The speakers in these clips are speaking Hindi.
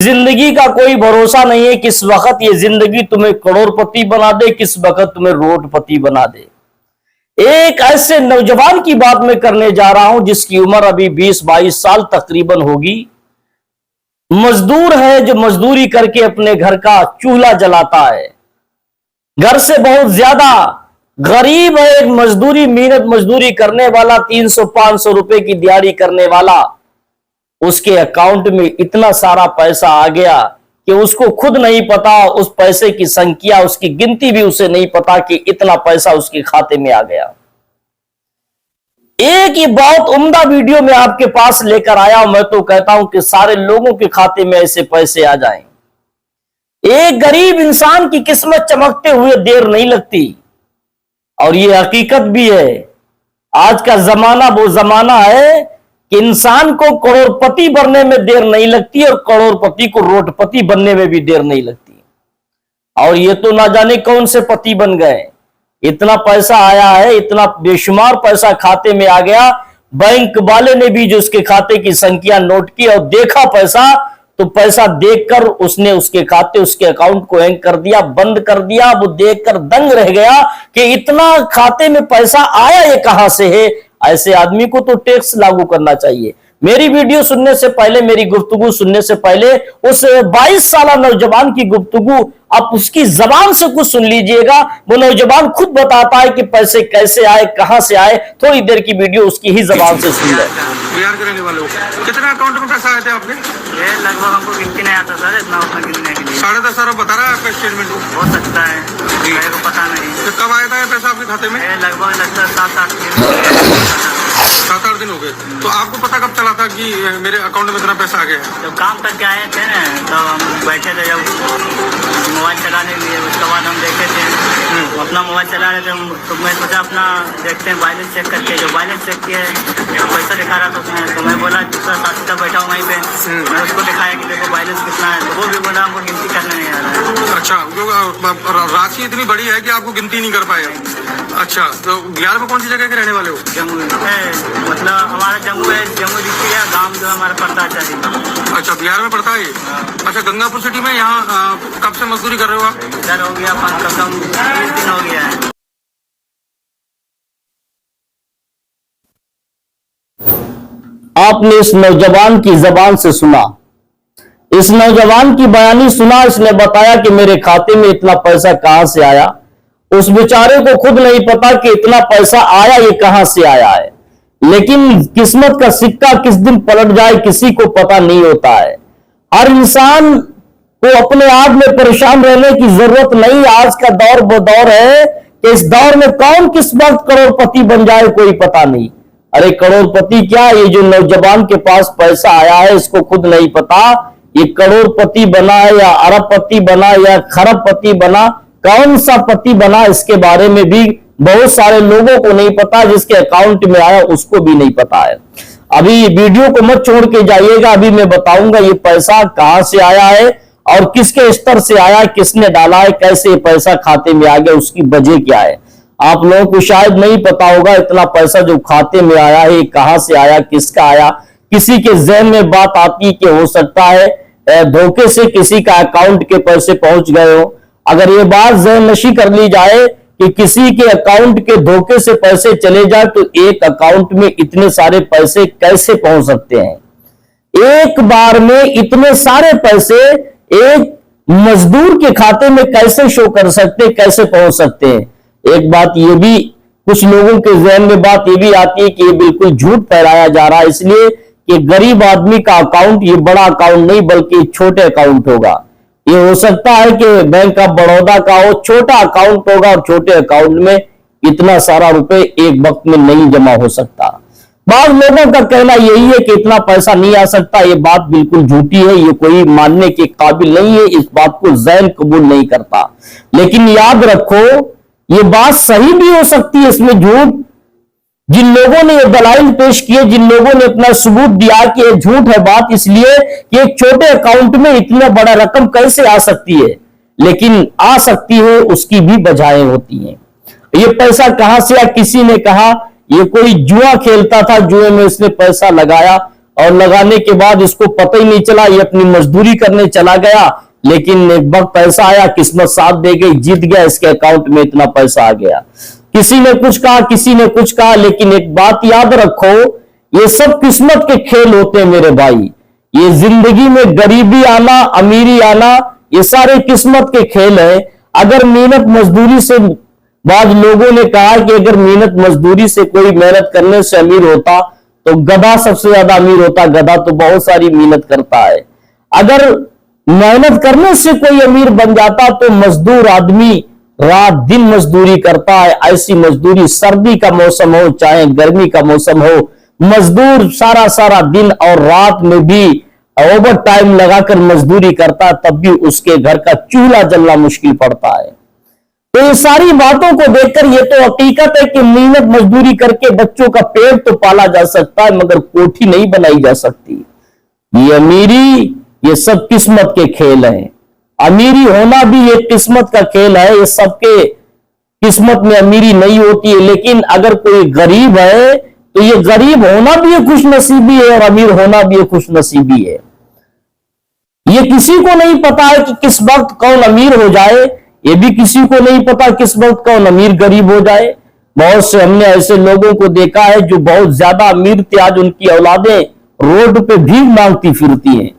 जिंदगी का कोई भरोसा नहीं है, किस वक्त ये जिंदगी तुम्हें करोड़पति बना दे, किस वक्त तुम्हें रोडपति बना दे। एक ऐसे नौजवान की बात मैं करने जा रहा हूं जिसकी उम्र अभी 20-22 साल तकरीबन होगी। मजदूर है जो मजदूरी करके अपने घर का चूल्हा जलाता है। घर से बहुत ज्यादा गरीब है, एक मेहनत मजदूरी करने वाला, 300-500 रुपए की दिहाड़ी करने वाला, उसके अकाउंट में इतना सारा पैसा आ गया कि उसको खुद नहीं पता उस पैसे की संख्या, उसकी गिनती भी उसे नहीं पता कि इतना पैसा उसके खाते में आ गया। एक ही बहुत उम्दा वीडियो में आपके पास लेकर आया हूं। मैं तो कहता हूं कि सारे लोगों के खाते में ऐसे पैसे आ जाएं। एक गरीब इंसान की किस्मत चमकते हुए देर नहीं लगती, और यह हकीकत भी है। आज का जमाना वो जमाना है कि इंसान को करोड़पति बनने में देर नहीं लगती और करोड़पति को रोडपति बनने में भी देर नहीं लगती। और ये तो ना जाने कौन से पति बन गए, इतना पैसा आया है, इतना बेशुमार पैसा खाते में आ गया। बैंक वाले ने भी जो उसके खाते की संख्या नोट की और देखा पैसा, तो पैसा देखकर उसने उसके खाते, उसके अकाउंट को हैंग कर दिया, बंद कर दिया। वो देखकर दंग रह गया कि इतना खाते में पैसा आया ये कहां से है। ऐसे आदमी को तो टैक्स लागू करना चाहिए। मेरी वीडियो सुनने से पहले, मेरी गुफ्तगू सुनने से पहले उस 22 साल नौजवान की गुफ्तगू आप उसकी जबान से कुछ सुन लीजिएगा। वो नौजवान खुद बताता है कि पैसे कैसे आए, कहां से आए। थोड़ी देर की वीडियो उसकी ही जबान से सुन ले। बिहार के रहने वाले हो, कितना अकाउंट में पैसा आए थे आपके? ये लगभग हमको गिनती नहीं आता सर, इतना उतना गिनने के लिए। 10.5 बता रहा है आपका स्टेटमेंट? हो सकता है, मेरे को पता नहीं। तो कब आया था ये पैसा आपके खाते में? ये लगभग लगता है 7-8 दिन। 7-8 दिन हो गए। तो आपको पता कब चला था कि मेरे अकाउंट में इतना पैसा आ गया है? जब काम करके आए थे ना, तब हम बैठे थे जब मोबाइल चलाने के लिए, उसके बाद हम देखे थे अपना मोबाइल चला रहे थे। तो मैं सोचा अपना देखते हैं बैलेंस चेक करके। जो बैलेंस चेक किया पैसा दिखा रहा था उसमें, तो मैं बोला दूसरा साथी था बैठा हूँ वहीं पे, मैं उसको दिखाया कि देखो बैलेंस कितना है। तो वो भी बोला हमको गिनती करने नहीं आ रहा है। अच्छा, राशि इतनी बड़ी है कि आपको गिनती नहीं कर पाए। अच्छा, तो बिहार में कौन सी जगह के रहने वाले हो? जम्मू है, मतलब हमारा जम्मू है, जम्मू डिस्ट्रिक्ट है, गाँव जो हमारा पड़ता है चारी। अच्छा, बिहार में पड़ता है ये? अच्छा, गंगापुर सिटी में। यहाँ कब से मजदूरी कर रहे हो आप? इधर हो गया 5 दिन हो गया है। आपने इस नौजवान की जबान से सुना, इस नौजवान की बयानी सुना। इसने बताया कि मेरे खाते में इतना पैसा कहां से आया। उस बेचारे को खुद नहीं पता कि इतना पैसा आया ये कहां से आया है। लेकिन किस्मत का सिक्का किस दिन पलट जाए किसी को पता नहीं होता है। हर इंसान को अपने आप में परेशान रहने की जरूरत नहीं। आज का दौर वो दौर है कि इस दौर में कौन किस वक्त करोड़पति बन जाए कोई पता नहीं। अरे करोड़पति क्या, ये जो नौजवान के पास पैसा आया है इसको खुद नहीं पता ये करोड़पति बना या अरबपति बना या खरबपति बना, कौन सा पति बना, इसके बारे में भी बहुत सारे लोगों को नहीं पता। जिसके अकाउंट में आया उसको भी नहीं पता है। अभी वीडियो को मत छोड़ के जाइएगा, अभी मैं बताऊंगा ये पैसा कहां से आया है और किसके स्तर से आया, किसने डाला है, कैसे पैसा खाते में आ गया, उसकी वजह क्या है। आप लोगों को शायद नहीं पता होगा इतना पैसा जो खाते में आया है कहां से आया, किसका आया। किसी के ज़हन में बात आती है कि हो सकता है धोखे से किसी का अकाउंट के पैसे पहुंच गए हो। अगर ये बात ज़हन नशी कर ली जाए कि किसी के अकाउंट के धोखे से पैसे चले जाए तो एक अकाउंट में इतने सारे पैसे कैसे पहुंच सकते हैं। एक बार में इतने सारे पैसे एक मजदूर के खाते में कैसे शो कर सकते, कैसे पहुंच सकते हैं। एक बात ये भी कुछ लोगों के ज़हन में बात ये भी आती है कि ये बिल्कुल झूठ फैलाया जा रहा है, इसलिए कि गरीब आदमी का अकाउंट ये बड़ा अकाउंट नहीं बल्कि छोटे अकाउंट होगा। ये हो सकता है कि बैंक ऑफ बड़ौदा का हो, छोटा अकाउंट होगा और छोटे अकाउंट में इतना सारा रुपए एक वक्त में नहीं जमा हो सकता। बाद लोगों का कहना यही है कि इतना पैसा नहीं आ सकता। ये बात बिल्कुल झूठी है, ये कोई मानने के काबिल नहीं है, इस बात को ज़हन कबूल नहीं करता। लेकिन याद रखो ये बात सही भी हो सकती है, इसमें झूठ जिन लोगों ने ये दलाइल पेश किए, जिन लोगों ने अपना सबूत दिया कि ये झूठ है बात, इसलिए कि एक छोटे अकाउंट में इतना बड़ा रकम कैसे आ सकती है, लेकिन आ सकती है उसकी भी वजहें होती हैं। ये पैसा कहां से आया, किसी ने कहा ये कोई जुआ खेलता था, जुए में इसने पैसा लगाया और लगाने के बाद इसको पता ही नहीं चला, ये अपनी मजदूरी करने चला गया। लेकिन एक वक्त पैसा आया, किस्मत साथ दे गई, जीत गया, इसके अकाउंट में इतना पैसा आ गया। किसी ने कुछ कहा, किसी ने कुछ कहा, लेकिन एक बात याद रखो, ये सब किस्मत के खेल होते हैं मेरे भाई। ये जिंदगी में गरीबी आना, अमीरी आना, ये सारे किस्मत के खेल है। अगर मेहनत मजदूरी से, बाद लोगों ने कहा कि अगर मेहनत मजदूरी से कोई मेहनत करने से अमीर होता तो गधा सबसे ज्यादा अमीर होता। गधा तो बहुत सारी मेहनत करता है। अगर मेहनत करने से कोई अमीर बन जाता तो मजदूर आदमी रात दिन मजदूरी करता है। ऐसी मजदूरी सर्दी का मौसम हो चाहे गर्मी का मौसम हो, मजदूर सारा सारा दिन और रात में भी ओवर टाइम लगाकर मजदूरी करता, तब भी उसके घर का चूल्हा जलना मुश्किल पड़ता है। तो ये सारी बातों को देखकर ये तो हकीकत है कि मेहनत मजदूरी करके बच्चों का पेट तो पाला जा सकता है, मगर कोठी नहीं बनाई जा सकती। ये अमीरी, ये सब किस्मत के खेल हैं। अमीरी होना भी ये किस्मत का खेल है। ये सबके किस्मत में अमीरी नहीं होती है। लेकिन अगर कोई गरीब है तो ये गरीब होना भी ये खुशनसीबी है और अमीर होना भी ये खुशनसीबी है। ये किसी को नहीं पता है कि किस वक्त कौन अमीर हो जाए, ये भी किसी को नहीं पता किस वक्त कौन अमीर गरीब हो जाए। बहुत से हमने ऐसे लोगों को देखा है जो बहुत ज्यादा अमीर थे, आज उनकी औलादें रोड पे भीख मांगती फिरती हैं।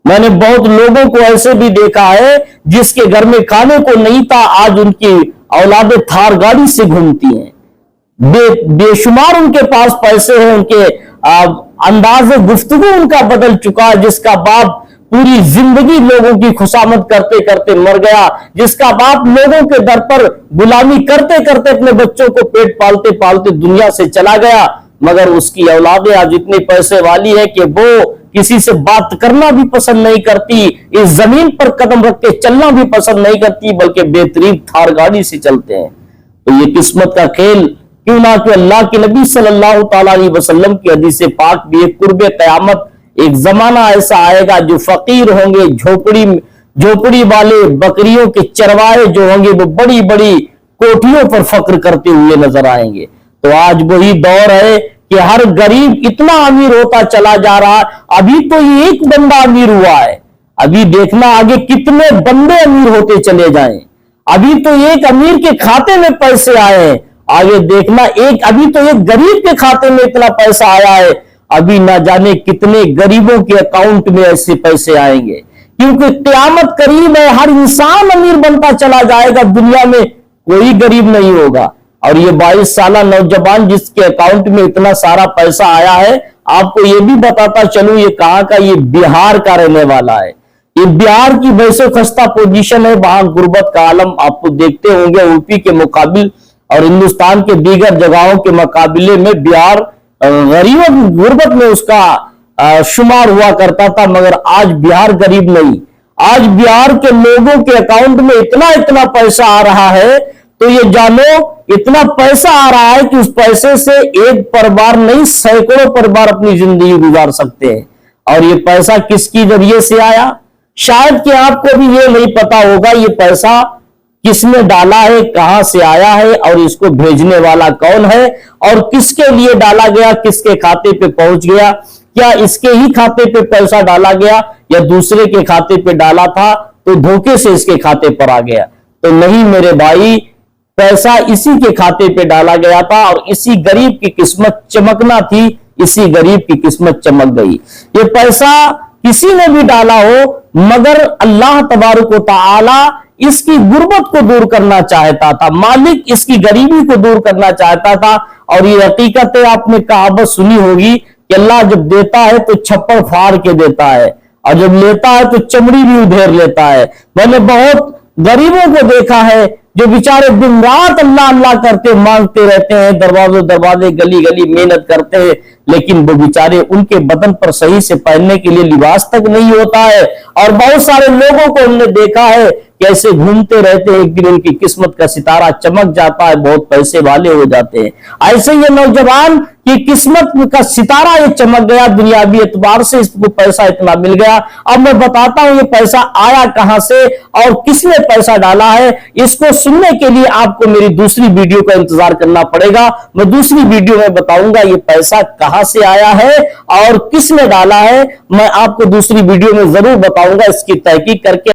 मैंने बहुत लोगों को ऐसे भी देखा है जिसके घर में खाने को नहीं था, आज उनकी औलादें थार गाड़ी से घूमती हैं। बेशुमार उनके पास पैसे हैं, उनके अंदाज़े गुफ्तगू उनका बदल चुका है। जिसका बाप पूरी जिंदगी लोगों की खुशामद करते करते मर गया, जिसका बाप लोगों के दर पर गुलामी करते करते अपने बच्चों को पेट पालते पालते दुनिया से चला गया, मगर उसकी औलादें आज इतने पैसे वाली है कि वो किसी से बात करना भी पसंद नहीं करती, इस जमीन पर कदम रख के चलना भी पसंद नहीं करती, बल्कि बेहतरीन थार गाड़ी से चलते हैं। तो ये किस्मत का खेल क्यों ना कि अल्लाह के नबी सल्लल्लाहु अलैहि वसल्लम की हदीस पाक भी एक कुर्बे क़यामत एक जमाना ऐसा आएगा जो फकीर होंगे, झोपड़ी वाले बकरियों के चरवाहे जो होंगे वो बड़ी बड़ी कोठियों पर फक्र करते हुए नजर आएंगे। तो आज वही दौर है कि हर गरीब इतना अमीर होता चला जा रहा है। अभी तो ये एक बंदा अमीर हुआ है, अभी देखना आगे कितने बंदे अमीर होते चले जाएं। अभी तो एक अमीर के खाते में पैसे आए हैं, आगे देखना अभी तो एक गरीब के खाते में इतना पैसा आया है, अभी ना जाने कितने गरीबों के अकाउंट में ऐसे पैसे आएंगे। क्योंकि क़यामत करीब है, हर इंसान अमीर बनता चला जाएगा, दुनिया में कोई गरीब नहीं होगा। और ये 22 साला नौजवान जिसके अकाउंट में इतना सारा पैसा आया है, आपको ये भी बताता चलूं ये कहां का, ये बिहार का रहने वाला है। ये बिहार की वैसे खस्ता पोजीशन है, वहां गुर्बत का आलम आप तो देखते होंगे, यूपी के मुकाबिल और हिंदुस्तान के दीगर जगहों के मुकाबले में बिहार गरीब गुर्बत में उसका शुमार हुआ करता था, मगर आज बिहार गरीब नहीं। आज बिहार के लोगों के अकाउंट में इतना इतना पैसा आ रहा है, तो ये जानो इतना पैसा आ रहा है कि उस पैसे से एक परिवार नहीं सैकड़ों परिवार अपनी जिंदगी गुजार सकते हैं। और ये पैसा किसकी जरिए से आया, शायद कि आपको भी ये नहीं पता होगा ये पैसा किसने डाला है, कहां से आया है और इसको भेजने वाला कौन है और किसके लिए डाला गया, किसके खाते पे पहुंच गया। क्या इसके ही खाते पे पैसा डाला गया या दूसरे के खाते पे डाला था तो धोखे से इसके खाते पर आ गया? तो नहीं मेरे भाई, पैसा इसी के खाते पे डाला गया था और इसी गरीब की किस्मत चमकना थी, इसी गरीब की किस्मत चमक गई। ये पैसा किसी ने भी डाला हो, मगर अल्लाह तबारक व तआला इसकी गुर्बत को दूर करना चाहता था, मालिक इसकी गरीबी को दूर करना चाहता था। और ये हकीकत है, आपने कहावत सुनी होगी कि अल्लाह जब देता है तो छप्पर फाड़ के देता है और जब लेता है तो चमड़ी भी उधेर लेता है। मैंने बहुत गरीबों को देखा है जो बेचारे दिन रात अल्लाह अल्लाह करते मांगते रहते हैं, दरवाजे दरवाजे गली गली मेहनत करते हैं, लेकिन वो बेचारे उनके बदन पर सही से पहनने के लिए लिबास तक नहीं होता है। और बहुत सारे लोगों को हमने देखा है कि ऐसे घूमते रहते हैं, एक दिन उनकी किस्मत का सितारा चमक जाता है, बहुत पैसे वाले हो जाते हैं। ऐसे ये नौजवान की किस्मत का सितारा ये चमक गया, दुनियावी एतबार से इसको पैसा इतना मिल गया। अब मैं बताता हूं ये पैसा आया कहां से और किसने पैसा डाला है, इसको सुनने के लिए आपको मेरी दूसरी वीडियो का इंतजार करना पड़ेगा। मैं दूसरी वीडियो में बताऊंगा ये पैसा कहां से आया है और किसने डाला है। मैं आपको दूसरी वीडियो में जरूर बताऊंगा, इसकी तहकीक करके